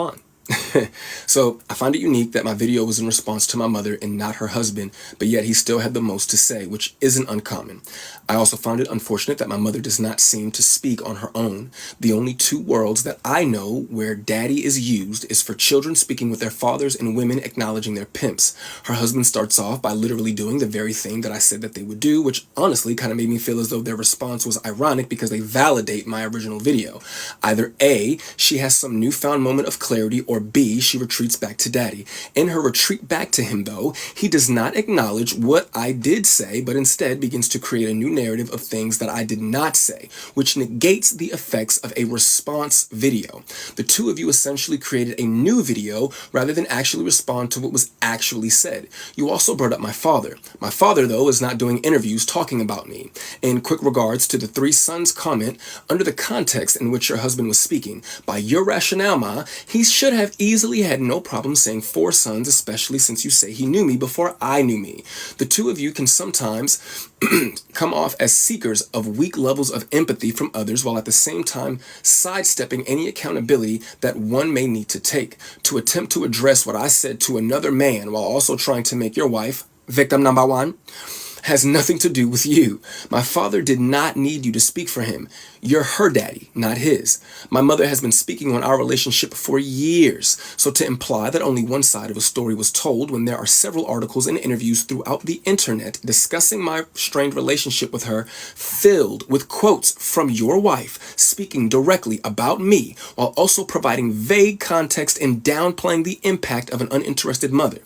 on. So I find it unique that my video was in response to my mother and not her husband, but yet he still had the most to say, which isn't uncommon. I also found it unfortunate that my mother does not seem to speak on her own. The only two worlds that I know where daddy is used is for children speaking with their fathers and women acknowledging their pimps. Her husband starts off by literally doing the very thing that I said that they would do, which honestly kind of made me feel as though their response was ironic because they validate my original video. Either A, she has some newfound moment of clarity, or B, she retreats back to daddy. In her retreat back to him, though, he does not acknowledge what I did say, but instead begins to create a new narrative of things that I did not say, which negates the effects of a response video. The two of you essentially created a new video rather than actually respond to what was actually said. You also brought up my father. My father, though, is not doing interviews talking about me. In quick regards to the three sons comment, under the context in which your husband was speaking, by your rationale, Ma, he should have easily had no problem saying four sons, especially since you say he knew me before I knew me. The two of you can sometimes come off as seekers of weak levels of empathy from others while at the same time sidestepping any accountability that one may need to take. To attempt to address what I said to another man while also trying to make your wife victim number one has nothing to do with you. My father did not need you to speak for him. You're her daddy, not his. My mother has been speaking on our relationship for years, so to imply that only one side of a story was told when there are several articles and interviews throughout the internet discussing my strained relationship with her, filled with quotes from your wife speaking directly about me, while also providing vague context and downplaying the impact of an uninterested mother.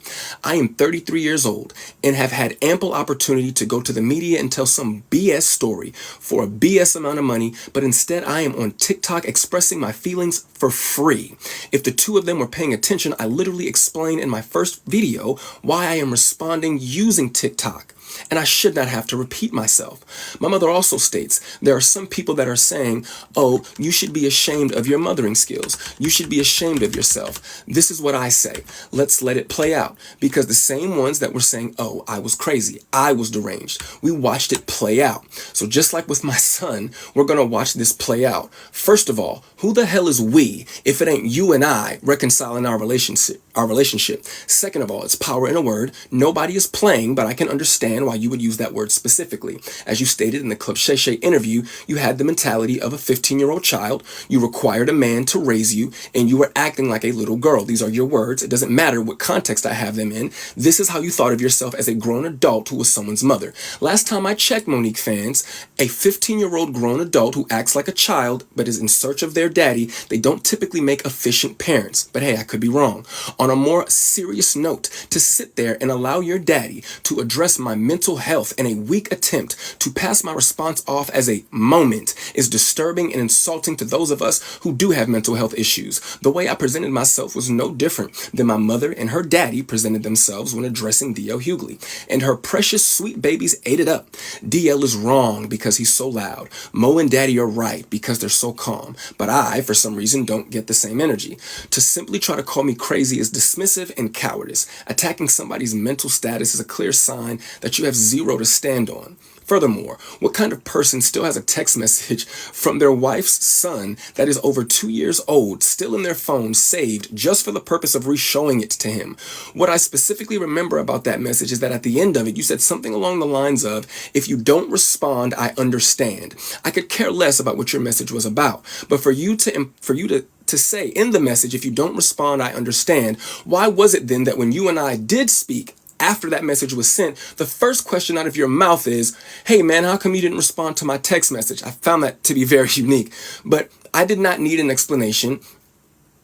I am 33 years old and have had ample opportunity to go to the media and tell some BS story for a BS amount of money, but instead I am on TikTok expressing my feelings for free. If the two of them were paying attention, I literally explained in my first video why I am responding using TikTok. And I should not have to repeat myself. My mother also states there are some people that are saying, oh, you should be ashamed of your mothering skills. You should be ashamed of yourself. This is what I say. Let's let it play out. Because the same ones that were saying, oh, I was crazy, I was deranged, we watched it play out. So just like with my son, we're going to watch this play out. First of all, who the hell is we if it ain't you and I reconciling our relationship? Second of all, it's power in a word. Nobody is playing, but I can understand why you would use that word specifically. As you stated in the Club Shay Shay interview, you had the mentality of a 15-year-old child. You required a man to raise you, and you were acting like a little girl. These are your words. It doesn't matter what context I have them in. This is how you thought of yourself as a grown adult who was someone's mother. Last time I checked, Monique fans, a 15-year-old grown adult who acts like a child but is in search of their daddy, they don't typically make efficient parents. But hey, I could be wrong. On a more serious note, to sit there and allow your daddy to address my mental health in a weak attempt to pass my response off as a moment is disturbing and insulting to those of us who do have mental health issues. The way I presented myself was no different than my mother and her daddy presented themselves when addressing DL Hughley. And her precious sweet babies ate it up. DL is wrong because he's so loud. Mo and daddy are right because they're so calm. But I, for some reason, don't get the same energy. To simply try to call me crazy is dismissive and cowardice. Attacking somebody's mental status is a clear sign that you have zero to stand on. Furthermore, what kind of person still has a text message from their wife's son that is over 2 years old still in their phone saved just for the purpose of re-showing it to him? What I specifically remember about that message is that at the end of it, you said something along the lines of, if you don't respond, I understand. I could care less about what your message was about, but for you to say in the message, if you don't respond, I understand, why was it then that when you and I did speak, after that message was sent, the first question out of your mouth is, hey man, how come you didn't respond to my text message? I found that to be very unique, but I did not need an explanation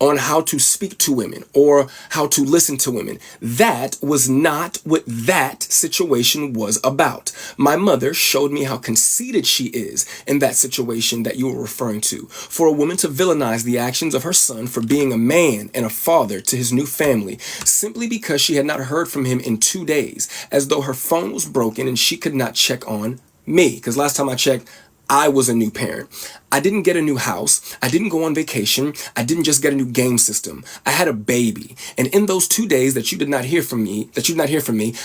on how to speak to women or how to listen to women. That was not what that situation was about. My mother showed me how conceited she is in that situation that you were referring to. For a woman to villainize the actions of her son for being a man and a father to his new family simply because she had not heard from him in 2 days, as though her phone was broken and she could not check on me. Because last time I checked, I was a new parent. I didn't get a new house. I didn't go on vacation. I didn't just get a new game system. I had a baby. And in those 2 days that you did not hear from me,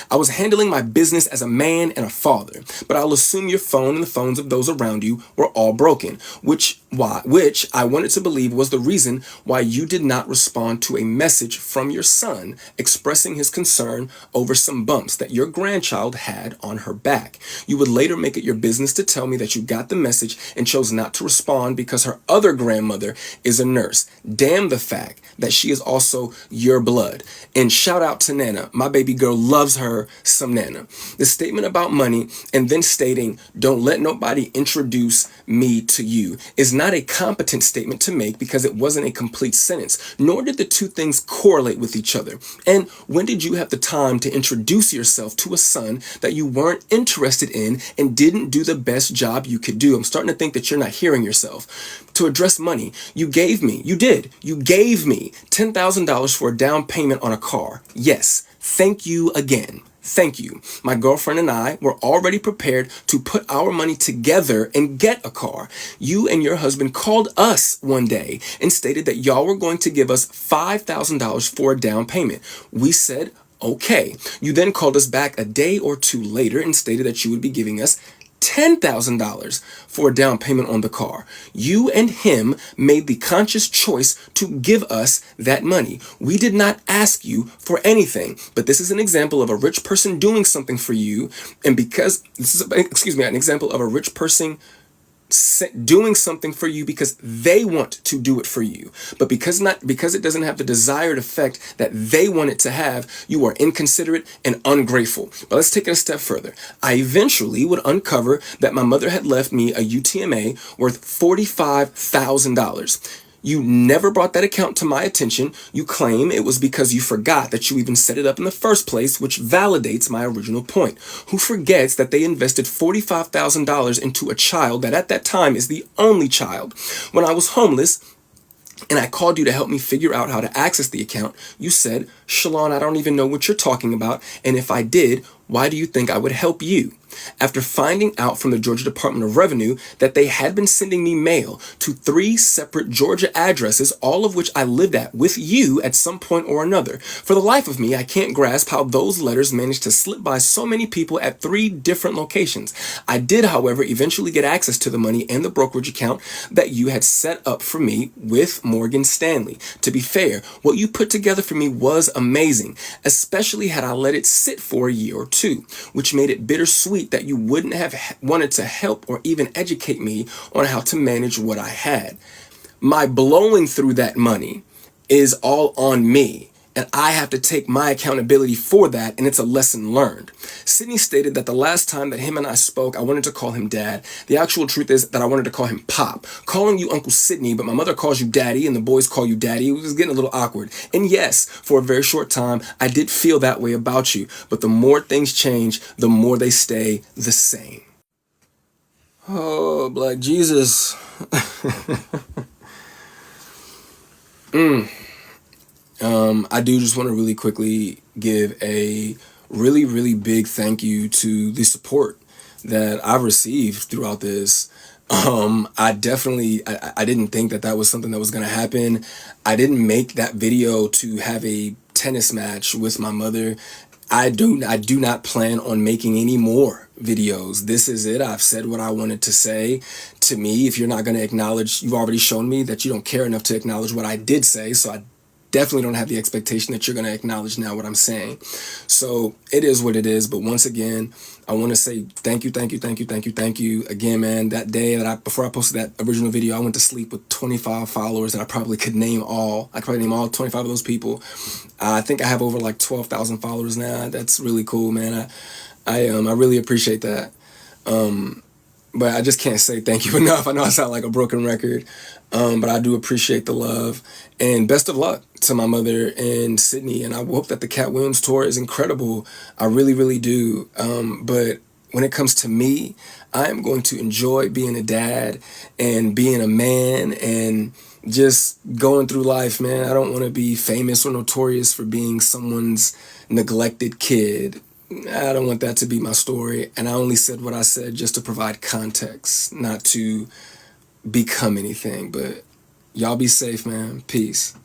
I was handling my business as a man and a father. But I'll assume your phone and the phones of those around you were all broken, which I wanted to believe was the reason why you did not respond to a message from your son expressing his concern over some bumps that your grandchild had on her back. You would later make it your business to tell me that you got the message and chose not to respond because her other grandmother is a nurse. Damn the fact that she is also your blood. And shout out to Nana. My baby girl loves her some Nana. The statement about money and then stating, don't let nobody introduce me to you, is not a competent statement to make because it wasn't a complete sentence, nor did the two things correlate with each other. And when did you have the time to introduce yourself to a son that you weren't interested in and didn't do the best job you could do? I'm starting to think that you're not hearing yourself. To address money, you gave me $10,000 for a down payment on a car. Yes, thank you again. Thank you. My girlfriend and I were already prepared to put our money together and get a car. You and your husband called us one day and stated that y'all were going to give us $5,000 for a down payment. We said, okay. You then called us back a day or two later and stated that you would be giving us $10,000 for a down payment on the car. You and him made the conscious choice to give us that money. We did not ask you for anything, but this is an example of a rich person doing something for you. And because this is, an example of a rich person doing something for you because they want to do it for you, but because it doesn't have the desired effect that they want it to have, you are inconsiderate and ungrateful. But let's take it a step further. I eventually would uncover that my mother had left me a UTMA worth $45,000. You never brought that account to my attention. You claim it was because you forgot that you even set it up in the first place, which validates my original point. Who forgets that they invested $45,000 into a child that at that time is the only child? When I was homeless and I called you to help me figure out how to access the account, you said, Shalon, I don't even know what you're talking about. And if I did, why do you think I would help you? After finding out from the Georgia Department of Revenue that they had been sending me mail to 3 separate Georgia addresses, all of which I lived at with you at some point or another. For the life of me, I can't grasp how those letters managed to slip by so many people at 3 different locations. I did, however, eventually get access to the money and the brokerage account that you had set up for me with Morgan Stanley. To be fair, what you put together for me was amazing, especially had I let it sit for a year or two, which made it bittersweet that you wouldn't have wanted to help or even educate me on how to manage what I had. My blowing through that money is all on me, and I have to take my accountability for that, and it's a lesson learned. Sydney stated that the last time that him and I spoke, I wanted to call him Dad. The actual truth is that I wanted to call him Pop. Calling you Uncle Sydney, but my mother calls you Daddy, and the boys call you Daddy. It was getting a little awkward. And yes, for a very short time, I did feel that way about you, but the more things change, the more they stay the same. Oh, Black Jesus. I do just want to really quickly give a really, really big thank you to the support that I've received throughout this. I didn't think that that was something that was going to happen. I didn't make that video to have a tennis match with my mother. I do not plan on making any more videos. This is it. I've said what I wanted to say. To me, if you're not going to acknowledge, you've already shown me that you don't care enough to acknowledge what I did say. So I definitely don't have the expectation that you're going to acknowledge now what I'm saying. So it is what it is. But once again, I want to say thank you again, man. That day before I posted that original video, I went to sleep with 25 followers that I probably could name all. I could probably name all 25 of those people. I think I have over like 12,000 followers now. That's really cool, man. I really appreciate that. But I just can't say thank you enough. I know I sound like a broken record, but I do appreciate the love. And best of luck to my mother and Sydney. And I hope that the Cat Williams tour is incredible. I really, really do. But when it comes to me, I am going to enjoy being a dad and being a man and just going through life, man. I don't want to be famous or notorious for being someone's neglected kid. I don't want that to be my story. And I only said what I said just to provide context, not to become anything. But y'all be safe, man. Peace.